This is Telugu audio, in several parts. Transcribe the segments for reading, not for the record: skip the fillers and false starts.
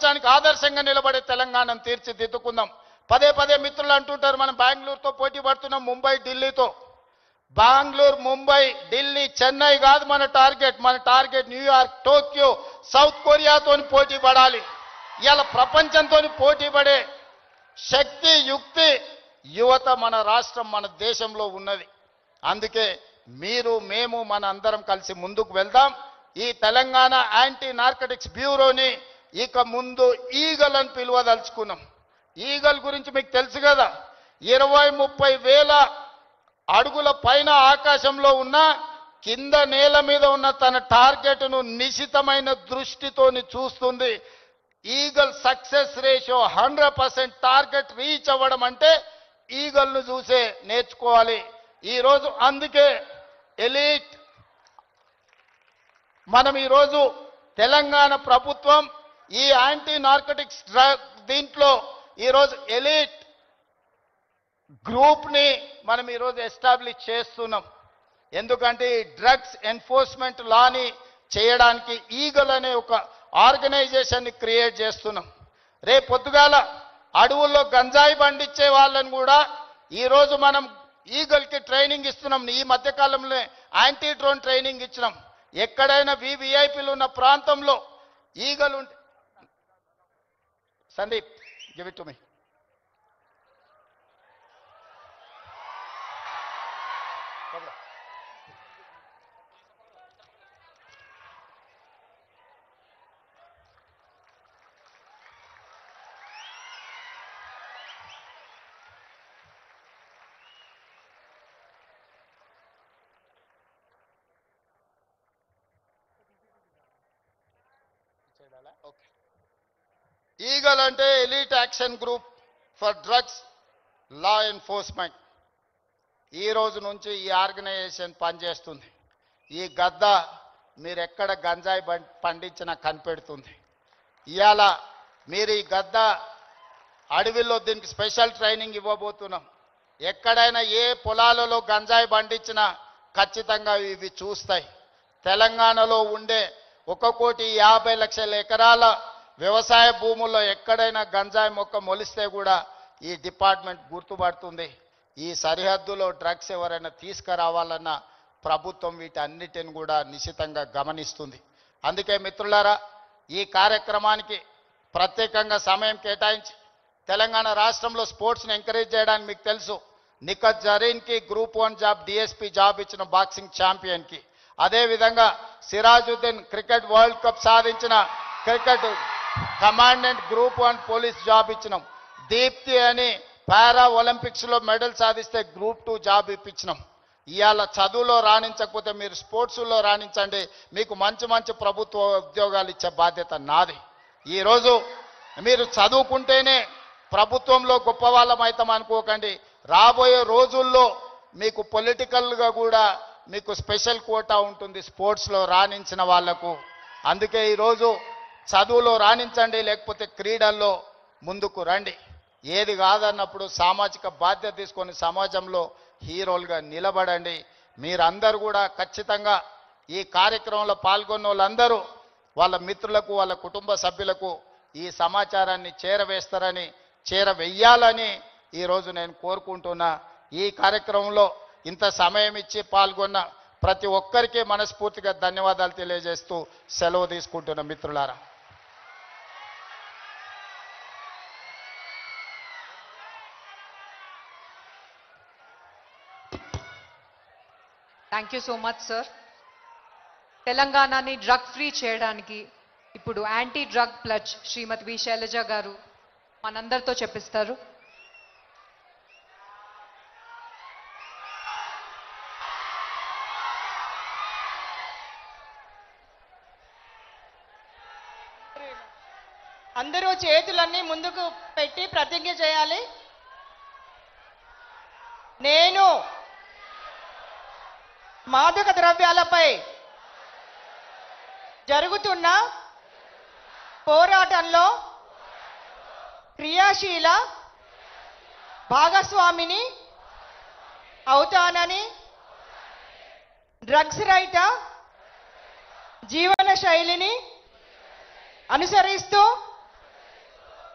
ప్రపంచానికి ఆదర్శంగా నిలబడే తెలంగాణను తీర్చిదిద్దుకుందాం. పదే పదే మిత్రులు అంటుంటారు మనం బెంగళూరుతో పోటీ పడుతున్నాం, ముంబై ఢిల్లీతో. బెంగళూరు, ముంబై, ఢిల్లీ, చెన్నై కాదు మన టార్గెట్ న్యూయార్క్, టోక్యో, సౌత్ కొరియాతో పోటీ పడాలి. ఇలా ప్రపంచంతో పోటీ పడే శక్తి, యుక్తి, యువత మన రాష్ట్రం, మన దేశంలో ఉన్నది. అందుకే మీరు, మేము, మన అందరం కలిసి ముందుకు వెళ్దాం. ఈ తెలంగాణ యాంటీ నార్కటిక్స్ బ్యూరోని ఇక ముందు ఈగల్ అని పిలువదలుచుకున్నాం. ఈగల్ గురించి మీకు తెలుసు కదా, 20-30 వేల అడుగుల పైన ఆకాశంలో ఉన్న, కింద నేల మీద ఉన్న తన టార్గెట్ను నిశితమైన దృష్టితోని చూస్తుంది. Eagle success ratio 100%. Target reach అవ్వడం అంటే ఈగల్ను చూసే నేర్చుకోవాలి ఈరోజు. అందుకే ఎలీట్ మనం ఈరోజు తెలంగాణ ప్రభుత్వం ఈ యాంటీ నార్కటిక్స్ డ్రగ్ దీంట్లో ఈరోజు ఎలీట్ గ్రూప్ని మనం ఈరోజు ఎస్టాబ్లిష్ చేస్తున్నాం. ఎందుకంటే ఈ డ్రగ్స్ ఎన్ఫోర్స్మెంట్ లాని చేయడానికి ఈగల్ అనే ఒక ఆర్గనైజేషన్ని క్రియేట్ చేస్తున్నాం. రేపు పొద్దుగాల అడవుల్లో గంజాయి పండించే వాళ్ళని కూడా ఈరోజు మనం ఈగల్కి ట్రైనింగ్ ఇస్తున్నాం. ఈ మధ్యకాలంలో యాంటీ డ్రోన్ ట్రైనింగ్ ఇచ్చినాం. ఎక్కడైనా వివిఐపీలు ఉన్న ప్రాంతంలో ఈగలు ఉంటే, Sandeep give it to me. Eagle అంటే elite action group for drugs law enforcement. ఈ రోజు నుంచి ఈ ఆర్గనైజేషన్ పనిచేస్తుంది. ఈ గద్ద మీరు ఎక్కడ గంజాయి పండించినా కనిపెడుతుంది. ఇవాళ మీరు ఈ గద్ద అడవిలో దీనికి స్పెషల్ ట్రైనింగ్ ఇవ్వబోతున్నాం. ఎక్కడైనా ఏ పొలాలలో గంజాయి పండించినా ఖచ్చితంగా ఇవి చూస్తాయి. తెలంగాణలో ఉండే 1,50,00,000 ఎకరాల వ్యవసాయ భూముల్లో ఎక్కడైనా గంజాయి మొక్క మొలిస్తే కూడా ఈ డిపార్ట్మెంట్ గుర్తుపడుతుంది. ఈ సరిహద్దులో డ్రగ్స్ ఎవరైనా తీసుకురావాలన్న ప్రభుత్వం వీటన్నిటిని కూడా నిశితంగా గమనిస్తుంది. అందుకే మిత్రులారా, ఈ కార్యక్రమానికి ప్రత్యేకంగా సమయం కేటాయించి తెలంగాణ రాష్ట్రంలో స్పోర్ట్స్ని ఎంకరేజ్ చేయడానికి మీకు తెలుసు, నిఖత్ జరీన్కి గ్రూప్ 1 జాబ్, డిఎస్పీ జాబ్ ఇచ్చిన బాక్సింగ్ ఛాంపియన్కి, అదేవిధంగా సిరాజుద్దీన్ క్రికెట్ వరల్డ్ కప్ సాధించిన cricket commandant group 1 police job ఇచ్చినాం. దీప్తి అని పారా ఒలింపిక్స్లో మెడల్ సాధిస్తే గ్రూప్ 2 జాబ్ ఇప్పించినాం. ఇవాళ చదువులో రాణించకపోతే మీరు స్పోర్ట్స్లో రాణించండి, మీకు మంచి మంచి ప్రభుత్వ ఉద్యోగాలు ఇచ్చే బాధ్యత నాది. ఈరోజు మీరు చదువుకుంటేనే ప్రభుత్వంలో గొప్ప వాళ్ళం అవుతాం అనుకోకండి. రాబోయే రోజుల్లో మీకు పొలిటికల్గా కూడా మీకు స్పెషల్ కోటా ఉంటుంది స్పోర్ట్స్లో రాణించిన వాళ్లకు. అందుకే ఈరోజు చదువులో రాణించండి, లేకపోతే క్రీడల్లో ముందుకు రండి. ఏది కాదన్నప్పుడు సామాజిక బాధ్యత తీసుకొని సమాజంలో హీరోలుగా నిలబడండి. మీరందరూ కూడా ఖచ్చితంగా ఈ కార్యక్రమంలో పాల్గొన్న వాళ్ళందరూ వాళ్ళ మిత్రులకు, వాళ్ళ కుటుంబ సభ్యులకు ఈ సమాచారాన్ని చేరవేస్తారని, చేరవేయాలని ఈరోజు నేను కోరుకుంటున్నా. ఈ కార్యక్రమంలో ఇంత సమయం ఇచ్చి పాల్గొన్న ప్రతి ఒక్కరికి మనస్ఫూర్తిగా ధన్యవాదాలు తెలియజేస్తూ సెలవు తీసుకుంటున్న మిత్రులారా. Thank you so much sir. తెలంగాణని డ్రగ్ ఫ్రీ చేయడానికి ఇప్పుడు యాంటీ డ్రగ్ ప్లజ్ శ్రీమతి వి శైలజ గారు మనందరితో చెప్పిస్తారు. అందరూ చేతులన్నీ ముందుకు పెట్టి ప్రతిజ్ఞ చేయాలి. నేను మాదక ద్రవ్యాలపై జరుగుతున్న పోరాటంలో క్రియాశీల భాగస్వామిని అవుతానని, డ్రగ్స్ రహిత జీవన శైలిని అనుసరిస్తూ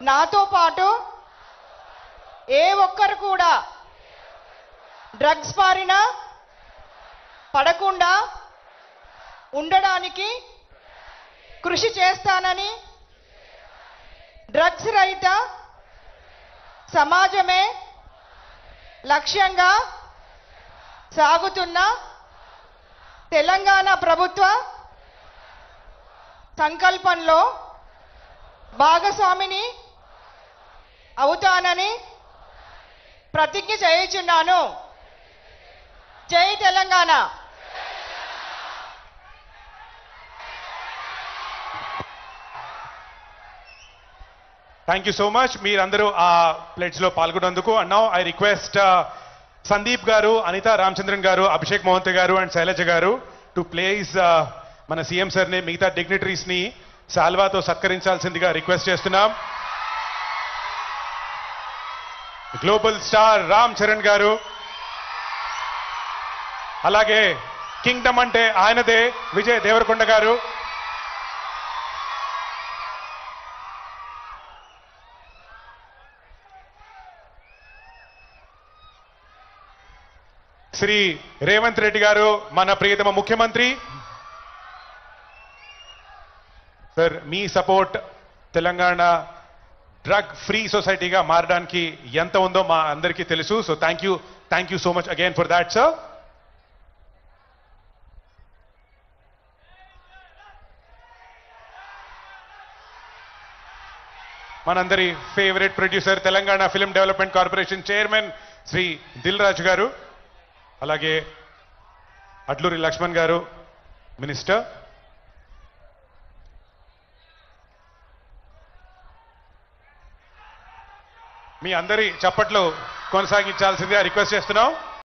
నాతో పాటు ఏ ఒక్కరు కూడా డ్రగ్స్ బారిన పడకుండా ఉండడానికి కృషి చేస్తానని, డ్రగ్స్ రహిత సమాజమే లక్ష్యంగా సాగుతున్న తెలంగాణ ప్రభుత్వ సంకల్పంలో భాగస్వామిని అవుతానని ప్రతిజ్ఞ చేయుచున్నాను. జై Telangana. Thank you so much. మీరందరూ ఆ ప్లేట్స్ లో పాల్గొన్నందుకు. And now I request Sandeep గారు, అనితా రామచంద్రన్ గారు, అభిషేక్ మోహంతి గారు అండ్ శైలజ గారు టు ప్లేస్ మన సీఎం సార్ ని, మిగతా డిగ్నిటరీస్ ని సాల్వాతో సత్కరించాల్సిందిగా రిక్వెస్ట్ చేస్తున్నాం. గ్లోబల్ స్టార్ రామ్ చరణ్ గారు, అలాగే కింగ్డమ్ అంటే ఆయనదే విజయ్ దేవరకొండ గారు, శ్రీ రేవంత్ రెడ్డి గారు, మన ప్రియతమ ముఖ్యమంత్రి. సార్, మీ సపోర్ట్ తెలంగాణ డ్రగ్ ఫ్రీ సొసైటీగా మారడానికి ఎంత ఉందో మా అందరికీ తెలుసు. So thank you so much again for that sir. మనందరి favourite producer, Telangana film development corporation chairman Shri Dil Raju గారు, అలాగే అడ్లూరి లక్ష్మణ్ గారు మినిస్టర్. మీ అందరి చప్పట్లు కొనసాగించాల్సిందిగా రిక్వెస్ట్ చేస్తున్నాం.